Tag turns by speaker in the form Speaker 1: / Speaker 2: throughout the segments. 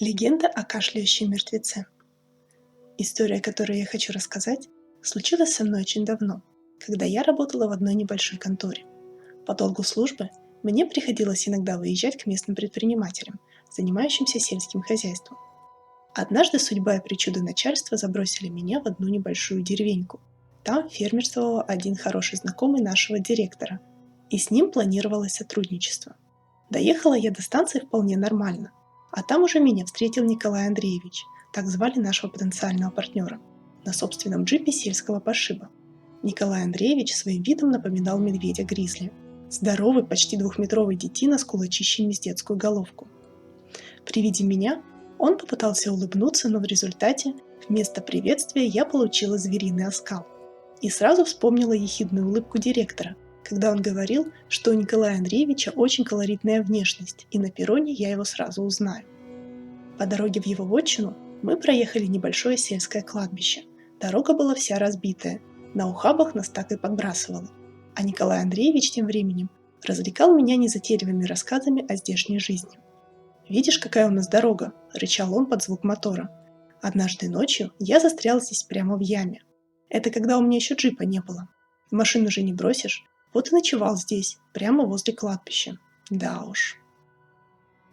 Speaker 1: Легенда о кашляющем мертвеце. История, которую я хочу рассказать, случилась со мной очень давно, когда я работала в одной небольшой конторе. По долгу службы мне приходилось иногда выезжать к местным предпринимателям, занимающимся сельским хозяйством. Однажды судьба и причуды начальства забросили меня в одну небольшую деревеньку. Там фермерствовал один хороший знакомый нашего директора, и с ним планировалось сотрудничество. Доехала я до станции вполне нормально, а там уже меня встретил Николай Андреевич, так звали нашего потенциального партнера, на собственном джипе сельского пошиба. Николай Андреевич своим видом напоминал медведя-гризли. Здоровый, почти двухметровый детина с кулачищами с детскую головку. При виде меня он попытался улыбнуться, но в результате вместо приветствия я получила звериный оскал. И сразу вспомнила ехидную улыбку директора, когда он говорил, что у Николая Андреевича очень колоритная внешность, и на перроне я его сразу узнаю. По дороге в его вотчину мы проехали небольшое сельское кладбище. Дорога была вся разбитая, на ухабах нас так и подбрасывало. А Николай Андреевич тем временем развлекал меня незатейливыми рассказами о здешней жизни. «Видишь, какая у нас дорога?» – рычал он под звук мотора. «Однажды ночью я застрял здесь прямо в яме. Это когда у меня еще джипа не было. Машину же не бросишь. Вот и ночевал здесь, прямо возле кладбища. Да уж».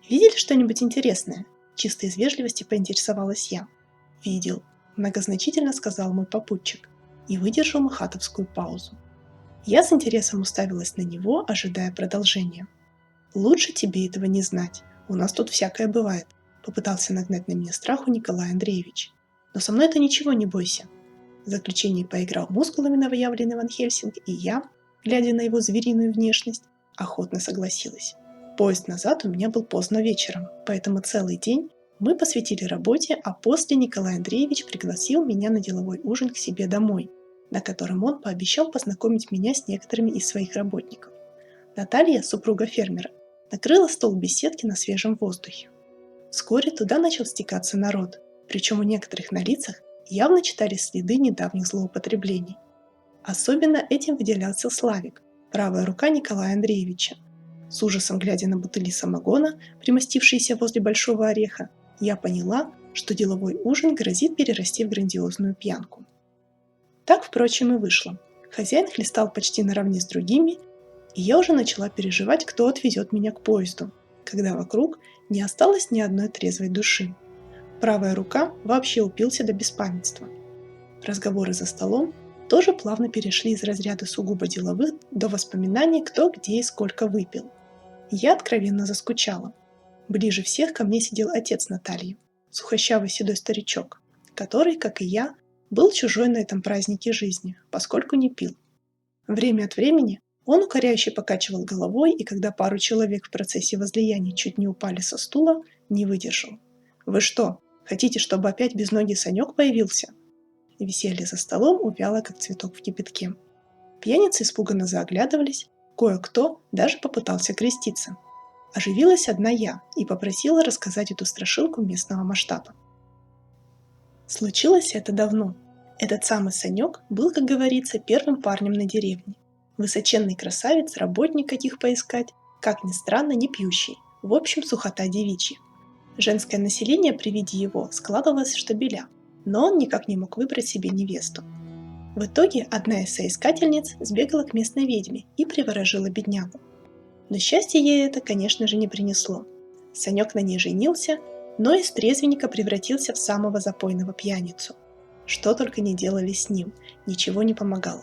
Speaker 1: «Видели что-нибудь интересное?» – чисто из вежливости поинтересовалась я. «Видел», – многозначительно сказал мой попутчик и выдержал махатовскую паузу. Я с интересом уставилась на него, ожидая продолжения. «Лучше тебе этого не знать. У нас тут всякое бывает», – попытался нагнать на меня страху Николай Андреевич. «Но со мной-то ничего, не бойся». В заключении поиграл мускулами новоявленный Ван Хельсинг, и я, глядя на его звериную внешность, охотно согласилась. Поезд назад у меня был поздно вечером, поэтому целый день мы посвятили работе, а после Николай Андреевич пригласил меня на деловой ужин к себе домой, на котором он пообещал познакомить меня с некоторыми из своих работников. Наталья, супруга фермера, накрыла стол в беседке на свежем воздухе. Вскоре туда начал стекаться народ, причем у некоторых на лицах явно читались следы недавних злоупотреблений. Особенно этим выделялся Славик, правая рука Николая Андреевича. С ужасом глядя на бутыли самогона, примостившиеся возле большого ореха, я поняла, что деловой ужин грозит перерасти в грандиозную пьянку. Так, впрочем, и вышло. Хозяин хлестал почти наравне с другими, и я уже начала переживать, кто отвезет меня к поезду, когда вокруг не осталось ни одной трезвой души. Правая рука вообще упился до беспамятства. Разговоры за столом тоже плавно перешли из разряда сугубо деловых до воспоминаний, кто где и сколько выпил. Я откровенно заскучала. Ближе всех ко мне сидел отец Натальи, сухощавый седой старичок, который, как и я, был чужой на этом празднике жизни, поскольку не пил. Время от времени он укоряюще покачивал головой, и когда пару человек в процессе возлияния чуть не упали со стула, не выдержал. «Вы что, хотите, чтобы опять безногий Санек появился?» И веселье за столом увяло, как цветок в кипятке. Пьяницы испуганно заоглядывались, кое-кто даже попытался креститься. Оживилась одна я и попросила рассказать эту страшилку местного масштаба. Случилось это давно. Этот самый Санек был, как говорится, первым парнем на деревне. Высоченный красавец, работник каких поискать, как ни странно, не пьющий. В общем, сухота девичья. Женское население при виде его складывалось в штабеля, но он никак не мог выбрать себе невесту. В итоге одна из соискательниц сбегала к местной ведьме и приворожила беднягу. Но счастье ей это, конечно же, не принесло. Санек на ней женился, но из трезвенника превратился в самого запойного пьяницу. Что только не делали с ним, ничего не помогало.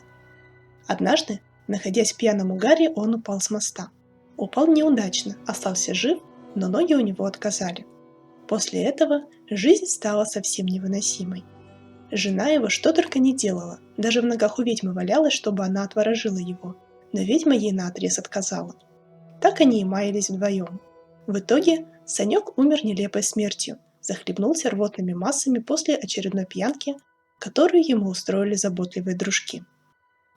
Speaker 1: Однажды, находясь в пьяном угаре, он упал с моста. Упал неудачно, остался жив, но ноги у него отказали. После этого жизнь стала совсем невыносимой. Жена его что только не делала, даже в ногах у ведьмы валялась, чтобы она отворожила его, но ведьма ей наотрез отказала. Так они и маялись вдвоем. В итоге Санек умер нелепой смертью, захлебнулся рвотными массами после очередной пьянки, которую ему устроили заботливые дружки.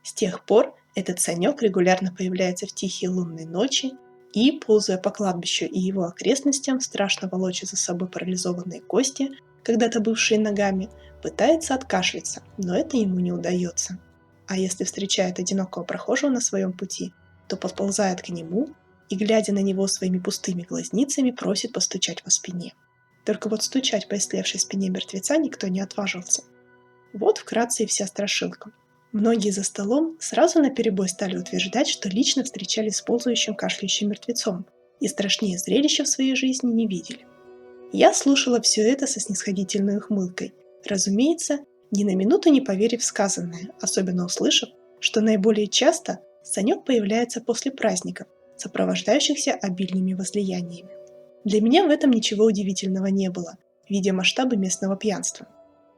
Speaker 1: С тех пор этот Санек регулярно появляется в тихие лунные ночи и, ползая по кладбищу и его окрестностям, страшно волоча за собой парализованные кости, когда-то бывшие ногами, пытается откашляться, но это ему не удается. А если встречает одинокого прохожего на своем пути, то подползает к нему и, глядя на него своими пустыми глазницами, просит постучать по спине. Только вот стучать по истлевшей спине мертвеца никто не отважился. Вот вкратце и вся страшилка. Многие за столом сразу наперебой стали утверждать, что лично встречались с ползающим кашляющим мертвецом и страшнее зрелища в своей жизни не видели. Я слушала все это со снисходительной ухмылкой, разумеется, ни на минуту не поверив в сказанное, особенно услышав, что наиболее часто Санек появляется после праздников, сопровождающихся обильными возлияниями. Для меня в этом ничего удивительного не было, видя масштабы местного пьянства.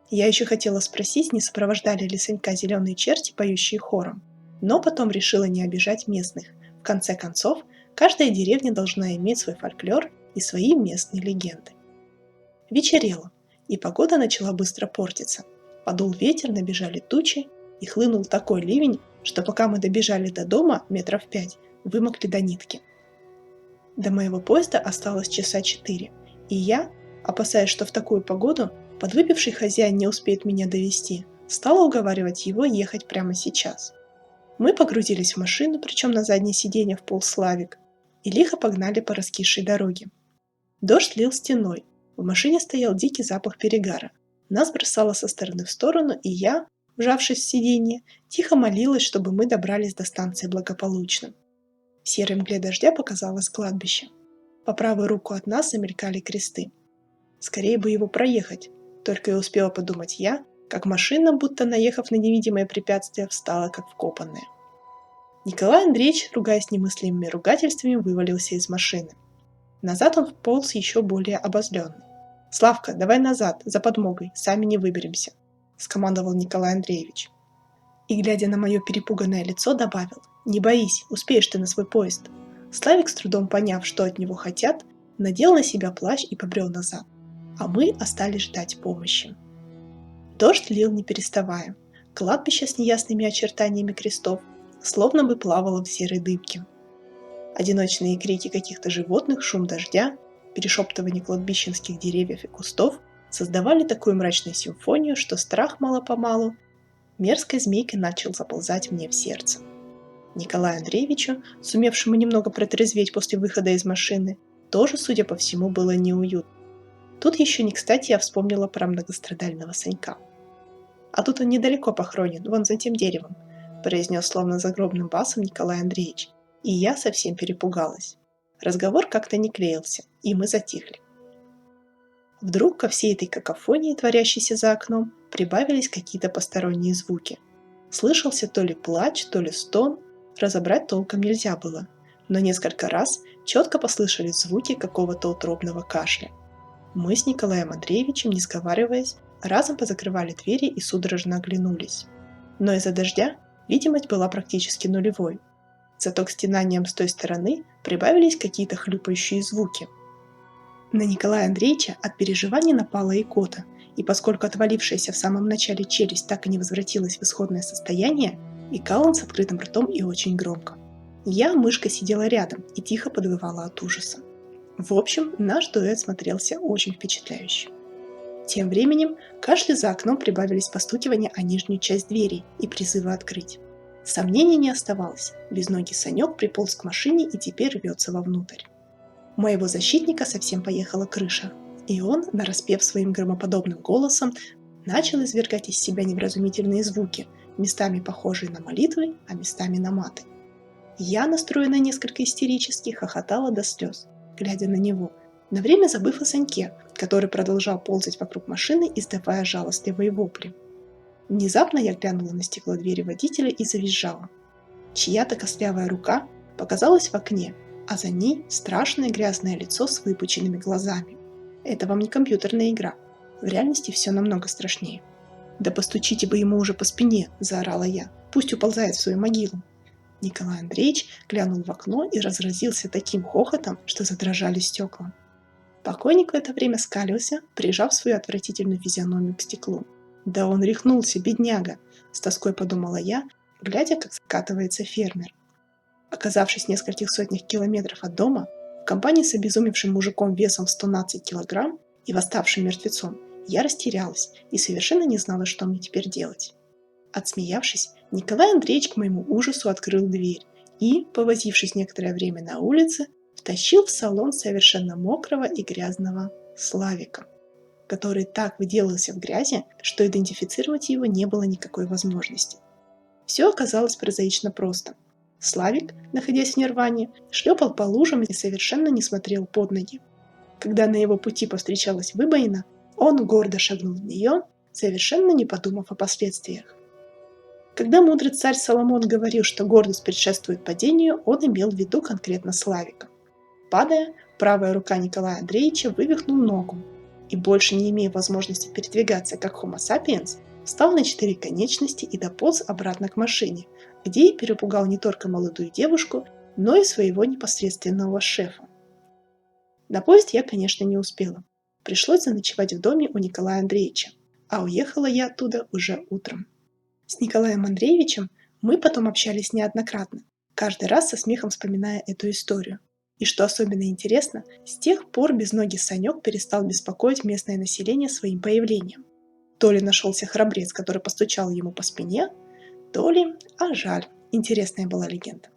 Speaker 1: Я еще хотела спросить, не сопровождали ли Санька зеленые черти, поющие хором, но потом решила не обижать местных. В конце концов, каждая деревня должна иметь свой фольклор и свои местные легенды. Вечерело, и погода начала быстро портиться. Подул ветер, набежали тучи, и хлынул такой ливень, что пока мы добежали до дома метров 5, вымокли до нитки. До моего поезда осталось часа 4, и я, опасаясь, что в такую погоду подвыпивший хозяин не успеет меня довести, стала уговаривать его ехать прямо сейчас. Мы погрузились в машину, причем на заднее сиденье вполз Славик, и лихо погнали по раскисшей дороге. Дождь лил стеной, в машине стоял дикий запах перегара. Нас бросало со стороны в сторону, и я, вжавшись в сиденье, тихо молилась, чтобы мы добрались до станции благополучно. В серой мгле дождя показалось кладбище. По правую руку от нас замелькали кресты. Скорее бы его проехать, только и успела подумать я, как машина, будто наехав на невидимое препятствие, встала как вкопанная. Николай Андреевич, ругаясь немыслимыми ругательствами, вывалился из машины. Назад он вполз еще более обозленный. «Славка, давай назад, за подмогой, сами не выберемся», — скомандовал Николай Андреевич. И, глядя на мое перепуганное лицо, добавил: «Не боись, успеешь ты на свой поезд». Славик, с трудом поняв, что от него хотят, надел на себя плащ и побрел назад, а мы остались ждать помощи. Дождь лил не переставая. Кладбище с неясными очертаниями крестов словно бы плавало в серой дымке. Одиночные крики каких-то животных, шум дождя, перешептывание кладбищенских деревьев и кустов создавали такую мрачную симфонию, что страх мало-помалу мерзкой змейкой начал заползать мне в сердце. Николаю Андреевичу, сумевшему немного протрезветь после выхода из машины, тоже, судя по всему, было неуютно. Тут еще не кстати я вспомнила про многострадального Санька. «А тут он недалеко похоронен, вон за тем деревом», произнес словно загробным басом Николай Андреевич, и я совсем перепугалась. Разговор как-то не клеился, и мы затихли. Вдруг ко всей этой какофонии, творящейся за окном, прибавились какие-то посторонние звуки. Слышался то ли плач, то ли стон, разобрать толком нельзя было, но несколько раз четко послышались звуки какого-то утробного кашля. Мы с Николаем Андреевичем, не сговариваясь, разом позакрывали двери и судорожно оглянулись. Но из-за дождя видимость была практически нулевой. Зато к стенаниям с той стороны прибавились какие-то хлюпающие звуки. На Николая Андреевича от переживаний напала икота, и поскольку отвалившаяся в самом начале челюсть так и не возвратилась в исходное состояние, икал он с открытым ртом и очень громко. Я, мышка, сидела рядом и тихо подвывала от ужаса. В общем, наш дуэт смотрелся очень впечатляюще. Тем временем к кашлю за окном прибавились постукивания о нижнюю часть двери и призывы открыть. Сомнений не оставалось, безногий Санек приполз к машине и теперь рвется вовнутрь. У моего защитника совсем поехала крыша, и он, нараспев своим громоподобным голосом, начал извергать из себя невразумительные звуки, местами похожие на молитвы, а местами на маты. Я, настроенная несколько истерически, хохотала до слез, глядя на него, на время забыв о Саньке, который продолжал ползать вокруг машины, издавая жалостливые вопли. Внезапно я глянула на стекло двери водителя и завизжала. Чья-то костлявая рука показалась в окне, а за ней страшное грязное лицо с выпученными глазами. Это вам не компьютерная игра. В реальности все намного страшнее. «Да постучите бы ему уже по спине!» – заорала я. «Пусть уползает в свою могилу!» Николай Андреевич глянул в окно и разразился таким хохотом, что задрожали стекла. Покойник в это время скалился, прижав свою отвратительную физиономию к стеклу. «Да он рехнулся, бедняга!» – с тоской подумала я, глядя, как скатывается фермер. Оказавшись в нескольких сотнях километров от дома, в компании с обезумевшим мужиком весом в 112 килограмм и восставшим мертвецом, я растерялась и совершенно не знала, что мне теперь делать. Отсмеявшись, Николай Андреевич к моему ужасу открыл дверь и, повозившись некоторое время на улице, втащил в салон совершенно мокрого и грязного Славиком, который так выделывался в грязи, что идентифицировать его не было никакой возможности. Все оказалось прозаично просто. Славик, находясь в нирване, шлепал по лужам и совершенно не смотрел под ноги. Когда на его пути повстречалась выбоина, он гордо шагнул в нее, совершенно не подумав о последствиях. Когда мудрый царь Соломон говорил, что гордость предшествует падению, он имел в виду конкретно Славика. Падая, правая рука Николая Андреевича вывихнул ногу, и больше не имея возможности передвигаться как Homo sapiens, встал на 4 конечности и дополз обратно к машине, где и перепугал не только молодую девушку, но и своего непосредственного шефа. На поезд я, конечно, не успела. Пришлось заночевать в доме у Николая Андреевича, а уехала я оттуда уже утром. С Николаем Андреевичем мы потом общались неоднократно, каждый раз со смехом вспоминая эту историю. И что особенно интересно, с тех пор безногий Санек перестал беспокоить местное население своим появлением. То ли нашелся храбрец, который постучал ему по спине, то ли, а жаль, интересная была легенда.